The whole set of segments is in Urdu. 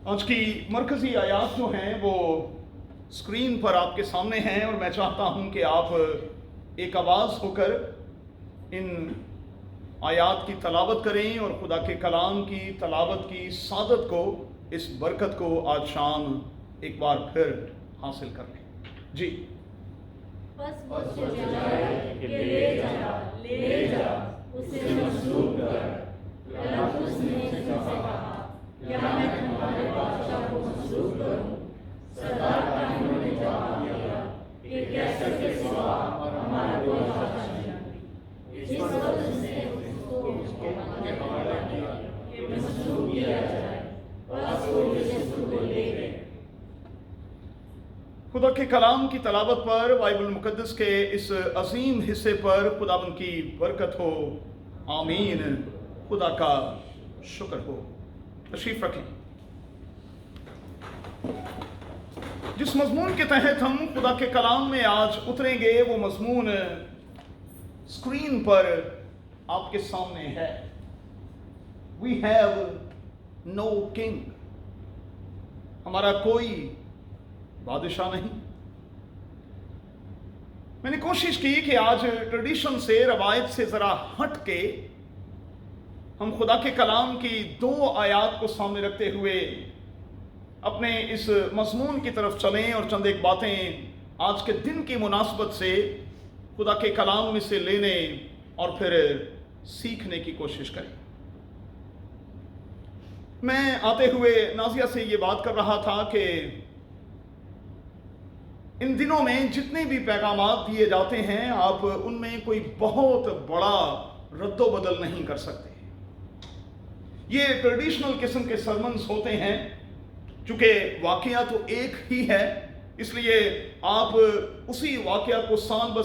آج کی مرکزی آیات جو ہیں وہ اسکرین پر آپ کے سامنے ہیں، اور میں چاہتا ہوں کہ آپ ایک آواز ہو کر ان آیات کی تلاوت کریں اور خدا کے کلام کی تلاوت کی سعادت کو، اس برکت کو آج شام ایک بار پھر حاصل کر لیں۔ جی بس مجھ سے جائے کہ لے جا اسے مصلوب کر، پیلاطس نے اس سے کہا کیا میں تمہارے بادشاہ کو مصلوب کروں؟ سردار کاہنوں نے جواب دیا کہ کیسر کے سوا ہمارا کوئی بادشاہ نہیں۔ اس وقت اس نے اس کو کے حوالہ کیا کہ مصلوب کیا جائے، بس وہ یسوع کو لے گئے۔ خدا کے کلام کی تلاوت پر، بائبل مقدس کے اس عظیم حصے پر خداوند کی برکت ہو، آمین۔ خدا کا شکر ہو۔ تشریف رکھیں۔ جس مضمون کے تحت ہم خدا کے کلام میں آج اتریں گے وہ مضمون اسکرین پر آپ کے سامنے ہے۔ We have no king۔ ہمارا کوئی بادشاہ نہیں۔ میں نے کوشش کی کہ آج ٹریڈیشن سے، روایت سے ذرا ہٹ کے ہم خدا کے کلام کی دو آیات کو سامنے رکھتے ہوئے اپنے اس مضمون کی طرف چلیں اور چند ایک باتیں آج کے دن کی مناسبت سے خدا کے کلام میں سے لینے اور پھر سیکھنے کی کوشش کریں۔ میں آتے ہوئے نازیہ سے یہ بات کر رہا تھا کہ ان دنوں میں جتنے بھی پیغامات دیے جاتے ہیں، آپ ان میں کوئی بہت بڑا رد و بدل نہیں کر سکتے۔ یہ ٹریڈیشنل قسم کے سرمنز ہوتے ہیں، چونکہ واقعہ تو ایک ہی ہے، اس لیے آپ اسی واقعہ کو سال بہ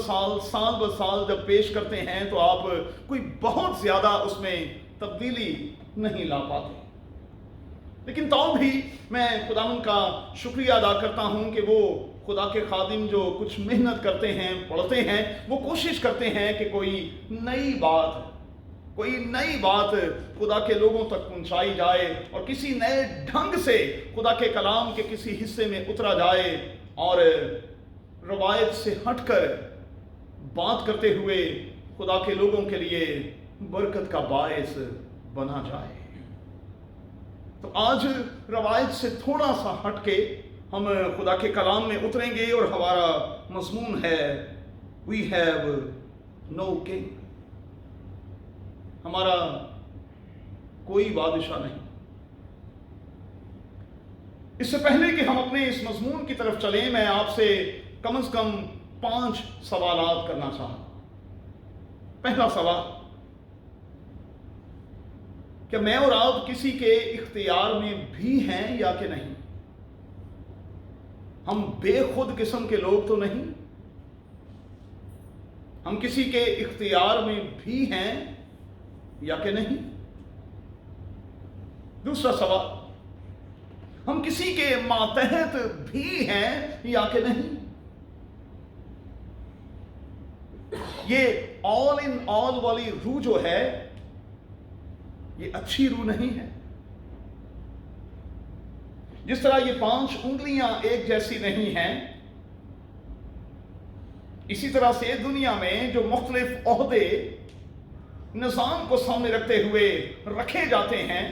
سال جب پیش کرتے ہیں تو آپ کوئی بہت زیادہ اس میں تبدیلی نہیں لا پاتے۔ لیکن تو بھی میں خداوند کا شکریہ ادا کرتا ہوں کہ وہ خدا کے خادم جو کچھ محنت کرتے ہیں، پڑھتے ہیں، وہ کوشش کرتے ہیں کہ کوئی نئی بات خدا کے لوگوں تک پہنچائی جائے اور کسی نئے ڈھنگ سے خدا کے کلام کے کسی حصے میں اترا جائے اور روایت سے ہٹ کر بات کرتے ہوئے خدا کے لوگوں کے لیے برکت کا باعث بنا جائے۔ تو آج روایت سے تھوڑا سا ہٹ کے ہم خدا کے کلام میں اتریں گے اور ہمارا مضمون ہے We have no king۔ ہمارا کوئی بادشاہ نہیں۔ اس سے پہلے کہ ہم اپنے اس مضمون کی طرف چلیں، میں آپ سے کم از کم 5 سوالات کرنا چاہتا ہوں۔ پہلا سوال، کیا میں اور آپ کسی کے اختیار میں بھی ہیں یا کہ نہیں؟ ہم بے خود قسم کے لوگ تو نہیں؟ ہم کسی کے اختیار میں بھی ہیں یا کہ نہیں؟ دوسرا سوال، ہم کسی کے ماتحت بھی ہیں یا کہ نہیں؟ یہ آل ان آل والی روح جو ہے، یہ اچھی روح نہیں ہے۔ جس طرح یہ 5 انگلیاں ایک جیسی نہیں ہیں، اسی طرح سے دنیا میں جو مختلف عہدے نظام کو سامنے رکھتے ہوئے رکھے جاتے ہیں،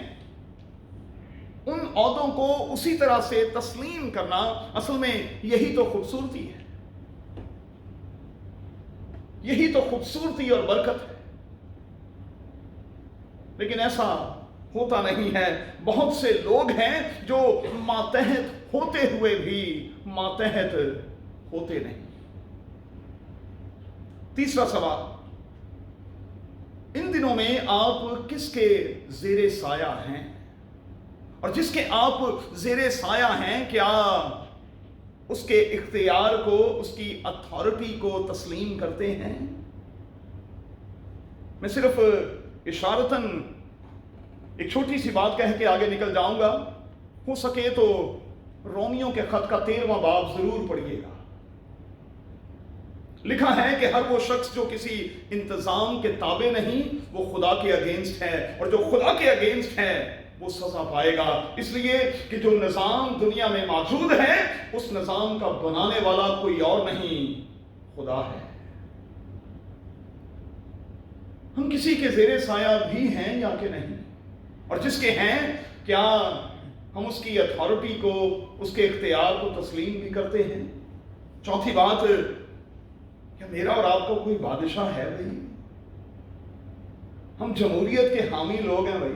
ان عہدوں کو اسی طرح سے تسلیم کرنا اصل میں یہی تو خوبصورتی ہے، یہی تو خوبصورتی اور برکت ہے۔ لیکن ایسا ہوتا نہیں ہے۔ بہت سے لوگ ہیں جو ماتحت ہوتے ہوئے بھی ماتحت ہوتے نہیں۔ تیسرا سوال، ان دنوں میں آپ کس کے زیر سایہ ہیں؟ اور جس کے آپ زیر سایہ ہیں، کیا اس کے اختیار کو، اس کی اتھارٹی کو تسلیم کرتے ہیں؟ میں صرف اشارتاً ایک چھوٹی سی بات کہہ کے آگے نکل جاؤں گا۔ ہو سکے تو رومیوں کے خط کا 13واں باب ضرور پڑھیے گا۔ لکھا ہے کہ ہر وہ شخص جو کسی انتظام کے تابع نہیں، وہ خدا کے اگینسٹ ہے، اور جو خدا کے اگینسٹ ہے وہ سزا پائے گا، اس لیے کہ جو نظام دنیا میں موجود ہے اس نظام کا بنانے والا کوئی اور نہیں، خدا ہے۔ ہم کسی کے زیر سایہ بھی ہیں یا کہ نہیں، اور جس کے ہیں کیا ہم اس کی اتھارٹی کو، اس کے اختیار کو تسلیم بھی کرتے ہیں؟ چوتھی بات، کیا میرا اور آپ کو کوئی بادشاہ ہے بھائی؟ ہم جمہوریت کے حامی لوگ ہیں بھائی،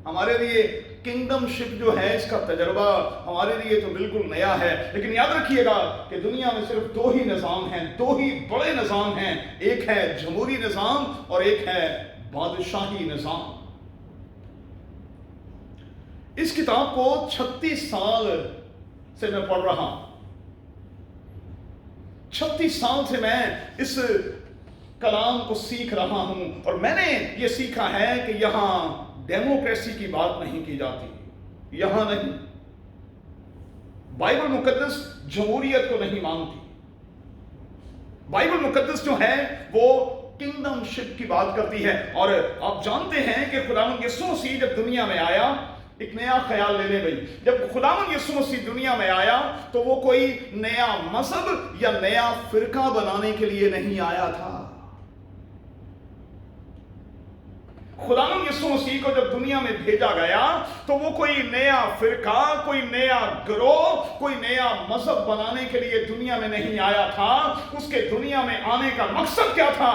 ہمارے لیے کنگڈم شپ جو ہے اس کا تجربہ ہمارے لیے تو بالکل نیا ہے، لیکن یاد رکھیے گا کہ دنیا میں صرف دو ہی نظام ہیں، دو ہی بڑے نظام ہیں، ایک ہے جمہوری نظام اور ایک ہے بادشاہی نظام۔ اس کتاب کو 36 سال سے میں پڑھ رہا ہوں، 36 سال سے میں اس کلام کو سیکھ رہا ہوں، اور میں نے یہ سیکھا ہے کہ یہاں ڈیموکریسی کی بات نہیں کی جاتی، یہاں نہیں۔ بائبل مقدس جمہوریت کو نہیں مانتی، بائبل مقدس جو ہے وہ کنگڈم شپ کی بات کرتی ہے۔ اور آپ جانتے ہیں کہ خداوند یسوع مسیح جب دنیا میں آیا، ایک نیا خیال لے لیں بھائی، جب خداوند یسوع مسیح دنیا میں آیا تو وہ کوئی نیا مذہب یا نیا فرقہ بنانے کے لیے نہیں آیا تھا۔ خداوند یسوع مسیح کو جب دنیا میں بھیجا گیا تو وہ کوئی نیا فرقہ، کوئی نیا گروہ، کوئی نیا مذہب بنانے کے لیے دنیا میں نہیں آیا تھا۔ اس کے دنیا میں آنے کا مقصد کیا تھا؟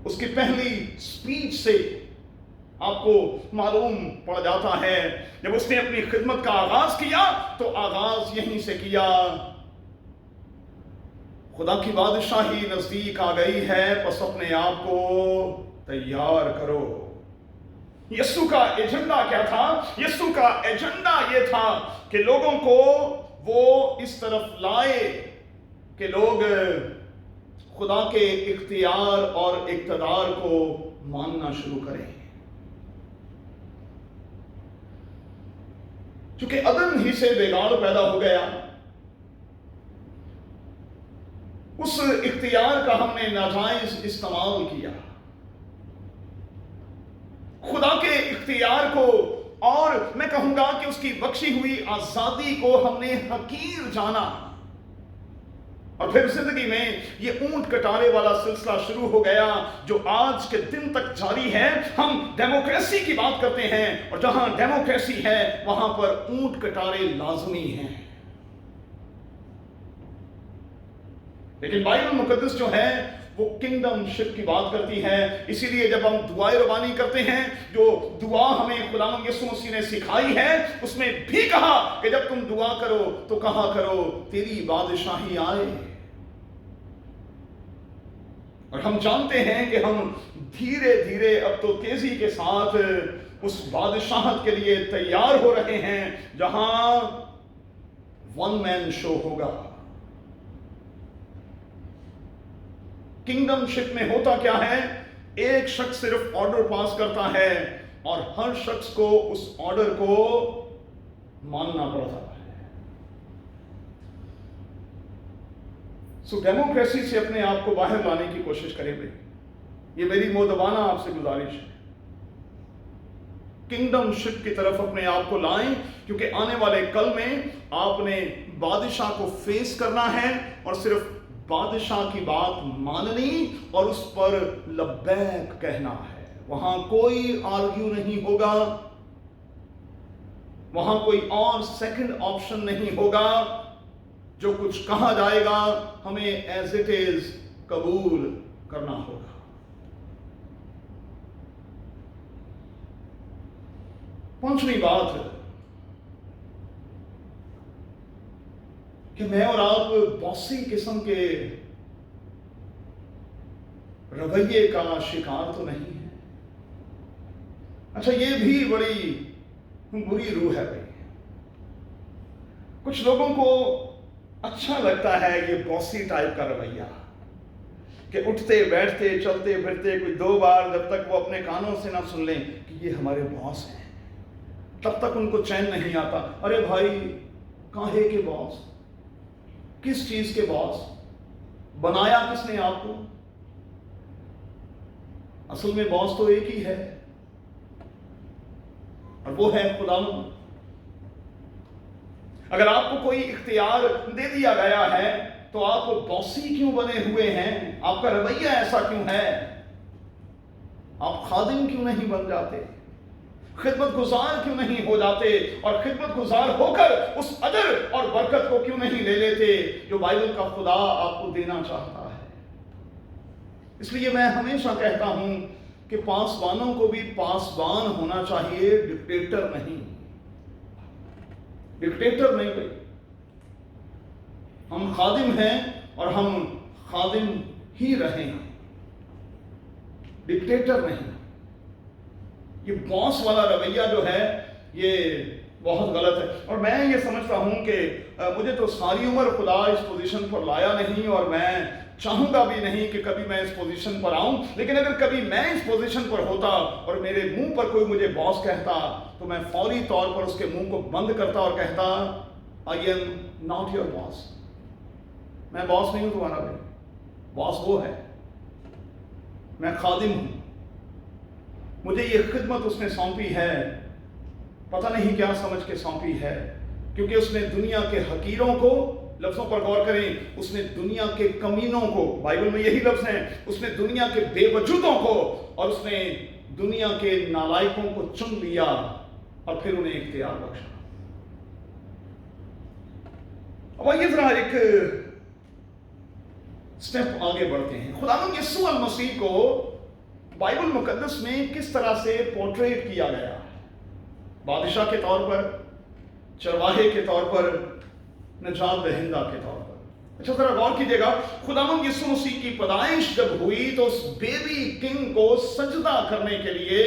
اس کی پہلی سپیچ سے آپ کو معلوم پڑ جاتا ہے، جب اس نے اپنی خدمت کا آغاز کیا تو آغاز یہیں سے کیا، خدا کی بادشاہی نزدیک آ گئی ہے، پس اپنے آپ کو تیار کرو۔ یسوع کا ایجنڈا کیا تھا؟ یسوع کا ایجنڈا یہ تھا کہ لوگوں کو وہ اس طرف لائے کہ لوگ خدا کے اختیار اور اقتدار کو ماننا شروع کریں۔ چونکہ عدم ہی سے بگاڑ پیدا ہو گیا، اس اختیار کا ہم نے ناجائز استعمال کیا، خدا کے اختیار کو اور میں کہوں گا کہ اس کی بخشی ہوئی آزادی کو ہم نے حقیر جانا، اور پھر زندگی میں یہ اونٹ کٹانے والا سلسلہ شروع ہو گیا جو آج کے دن تک جاری ہے۔ ہم ڈیموکریسی کی بات کرتے ہیں، اور جہاں ڈیموکریسی ہے وہاں پر اونٹ کٹارے لازمی ہیں، لیکن بائبل مقدس جو ہے وہ کنگڈم شپ کی بات کرتی ہے۔ اسی لیے جب ہم دعائے ربانی کرتے ہیں، جو دعا ہمیں خداوند یسوع مسیح نے سکھائی ہے، اس میں بھی کہا کہ جب تم دعا کرو تو کہا کرو تیری بادشاہی آئے، اور ہم جانتے ہیں کہ ہم دھیرے دھیرے اب تو تیزی کے ساتھ اس بادشاہت کے لیے تیار ہو رہے ہیں جہاں ون مین شو ہوگا۔ کنگڈم شپ میں ہوتا کیا ہے؟ ایک شخص صرف آرڈر پاس کرتا ہے اور ہر شخص کو اس آرڈر کو ماننا پڑتا ہے۔ سو ڈیموکریسی سے اپنے آپ کو باہر لانے کی کوشش کریں بھائی، یہ میری مؤدبانہ آپ سے گزارش ہے۔ کنگڈم شپ کی طرف اپنے آپ کو لائیں، کیونکہ آنے والے کل میں آپ نے بادشاہ کو فیس کرنا ہے، اور صرف بادشاہ کی بات ماننی اور اس پر لبیک کہنا ہے۔ وہاں کوئی آرگیو نہیں ہوگا، وہاں کوئی اور سیکنڈ آپشن نہیں ہوگا، جو کچھ کہا جائے گا ہمیں ایز اٹ از قبول کرنا ہوگا۔ پانچویں بات کہ میں اور آپ باسی قسم کے رویے کا شکار تو نہیں ہے۔ اچھا، یہ بھی بڑی بری روح ہے بھائی، کچھ لوگوں کو اچھا لگتا ہے یہ باسی ٹائپ کا رویہ، کہ اٹھتے بیٹھتے چلتے پھرتے کوئی 2 بار جب تک وہ اپنے کانوں سے نہ سن لیں کہ یہ ہمارے باس ہیں، تب تک ان کو چین نہیں آتا۔ ارے بھائی، کاہے کے باس؟ کس چیز کے باس؟ بنایا کس نے آپ کو؟ اصل میں باس تو ایک ہی ہے، اور وہ ہے خداوند۔ اگر آپ کو کوئی اختیار دے دیا گیا ہے تو آپ باسی کیوں بنے ہوئے ہیں؟ آپ کا رویہ ایسا کیوں ہے؟ آپ خادم کیوں نہیں بن جاتے؟ خدمت گزار کیوں نہیں ہو جاتے؟ اور خدمت گزار ہو کر اس اجر اور برکت کو کیوں نہیں لے لیتے جو بائبل کا خدا آپ کو دینا چاہتا ہے؟ اس لیے میں ہمیشہ کہتا ہوں کہ پاسبانوں کو بھی پاسبان ہونا چاہیے، ڈکٹیٹر نہیں۔ ڈکٹیٹر نہیں بھائی، ہم خادم ہیں اور ہم خادم ہی رہیں، ڈکٹیٹر نہیں۔ یہ باس والا رویہ جو ہے یہ بہت غلط ہے، اور میں یہ سمجھتا ہوں کہ مجھے تو ساری عمر خدا اس پوزیشن پر لایا نہیں، اور میں چاہوں گا بھی نہیں کہ کبھی میں اس پوزیشن پر آؤں، لیکن اگر کبھی میں اس پوزیشن پر ہوتا اور میرے منہ پر کوئی مجھے باس کہتا تو میں فوری طور پر اس کے منہ کو بند کرتا اور کہتا I am not your boss۔ میں باس نہیں ہوں تمہارا بھائی، باس وہ ہے، میں خادم ہوں، مجھے یہ خدمت اس نے سونپی ہے، پتہ نہیں کیا سمجھ کے سونپی ہے، کیونکہ اس نے دنیا کے حقیروں کو، لفظوں پر غور کریں، اس نے دنیا کے کمینوں کو، بائبل میں یہی لفظ ہیں، اس نے دنیا کے بے وجودوں کو اور اس نے دنیا کے نالائقوں کو چن لیا اور پھر انہیں اختیار بخشا۔ اب آئیے ذرا ایک سٹیپ آگے بڑھتے ہیں۔ خداوند یسوع المسیح کو بائبل مقدس میں کس طرح سے پورٹریٹ کیا گیا؟ بادشاہ کے طور پر، چرواہے کے طور پر، نجات دہندہ کے طور پر۔ اچھا ذرا غور کیجئے گا، خداوند یسوع مسیح کی پیدائش جب ہوئی تو اس بیبی کنگ کو سجدہ کرنے کے لیے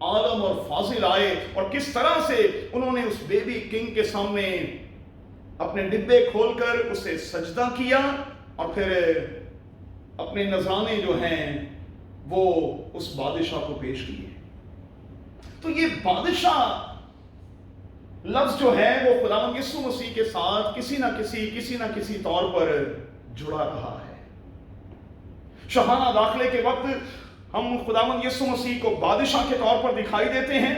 عالم اور فاضل آئے، اور کس طرح سے انہوں نے اس بیبی کنگ کے سامنے اپنے ڈبے کھول کر اسے سجدہ کیا اور پھر اپنے نذرانے جو ہیں وہ اس بادشاہ کو پیش کیے۔ تو یہ بادشاہ لفظ جو ہے وہ خداوند یسوع مسیح کے ساتھ کسی نہ کسی طور پر جڑا رہا ہے۔ شاہانہ داخلے کے وقت ہم خداوند یسوع مسیح کو بادشاہ کے طور پر دکھائی دیتے ہیں،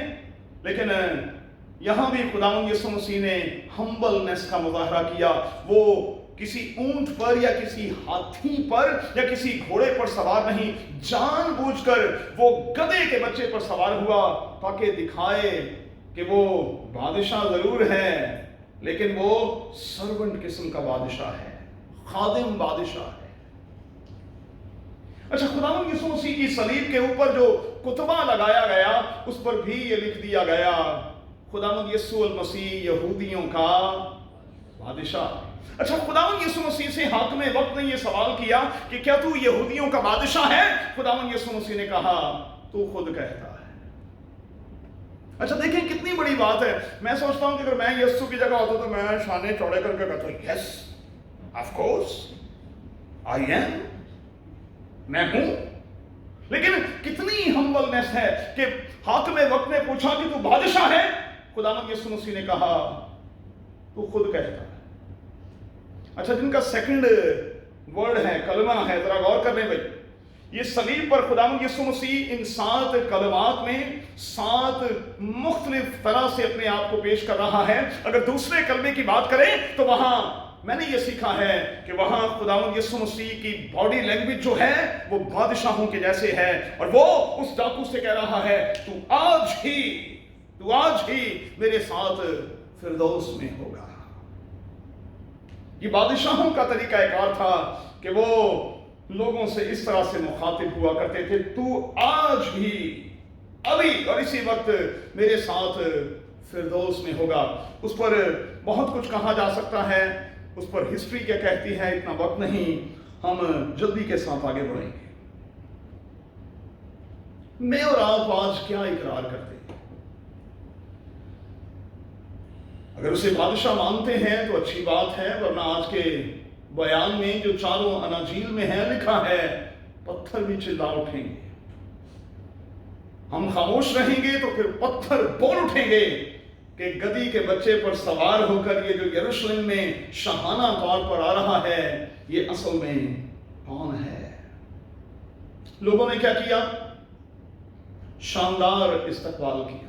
لیکن یہاں بھی خداوند یسوع مسیح نے ہمبلنس کا مظاہرہ کیا۔ وہ کسی اونٹ پر یا کسی ہاتھی پر یا کسی گھوڑے پر سوار نہیں، جان بوجھ کر وہ گدھے کے بچے پر سوار ہوا تاکہ دکھائے کہ وہ بادشاہ ضرور ہے لیکن وہ سرونٹ قسم کا بادشاہ ہے، خادم بادشاہ ہے۔ اچھا، خداوند یسوع مسیح کی صلیب کے اوپر جو کتبہ لگایا گیا اس پر بھی یہ لکھ دیا گیا، خداوند یسوع المسیح یہودیوں کا بادشاہ۔ اچھا، خداوند یسوع مسیح سے حاکم وقت نے یہ سوال کیا کہ کیا تو یہودیوں کا بادشاہ ہے؟ خداوند یسوع مسیح نے کہا تو خود کہتا ہے۔ اچھا دیکھیں کتنی بڑی بات ہے۔ میں سوچتا ہوں کہ اگر میں یسوع کی جگہ ہوتا تو میں شانے چوڑے کر کے کہتا ہوں yes of course I am, میں ہوں۔ لیکن کتنی ہمبلنس ہے کہ حاکم وقت نے پوچھا کہ تو بادشاہ ہے؟ خداوند یسوع مسیح نے کہا تو خود کہتا ہے۔ اچھا، جن کا سیکنڈ ورڈ ہے، کلمہ ہے، ذرا غور کر لیں بھائی، یہ صلیب پر خداوند یسوع مسیح ان 7 کلمات میں 7 مختلف طرح سے اپنے آپ کو پیش کر رہا ہے۔ اگر دوسرے کلمے کی بات کریں تو وہاں میں نے یہ سیکھا ہے کہ وہاں خداوند یسوع مسیح کی باڈی لینگویج جو ہے وہ بادشاہوں کے جیسے ہے، اور وہ اس ڈاکو سے کہہ رہا ہے تو آج ہی میرے ساتھ فردوس میں ہوگا۔ یہ بادشاہوں کا طریقہ کار تھا کہ وہ لوگوں سے اس طرح سے مخاطب ہوا کرتے تھے، تو آج بھی ابھی اور اسی وقت میرے ساتھ فردوس میں ہوگا۔ اس پر بہت کچھ کہا جا سکتا ہے، اس پر ہسٹری کیا کہتی ہے، اتنا وقت نہیں، ہم جلدی کے ساتھ آگے بڑھیں گے۔ میں اور آپ آج کیا اقرار کرتے ہیں؟ اگر اسے بادشاہ مانتے ہیں تو اچھی بات ہے، ورنہ آج کے بیان میں جو چاروں اناجیل میں ہے لکھا ہے پتھر بھی چلا اٹھیں گے۔ ہم خاموش رہیں گے تو پھر پتھر بول اٹھیں گے کہ گدھی کے بچے پر سوار ہو کر یہ جو یروشلم میں شاہانہ طور پر آ رہا ہے یہ اصل میں کون ہے؟ لوگوں نے کیا کیا؟ شاندار استقبال کیا،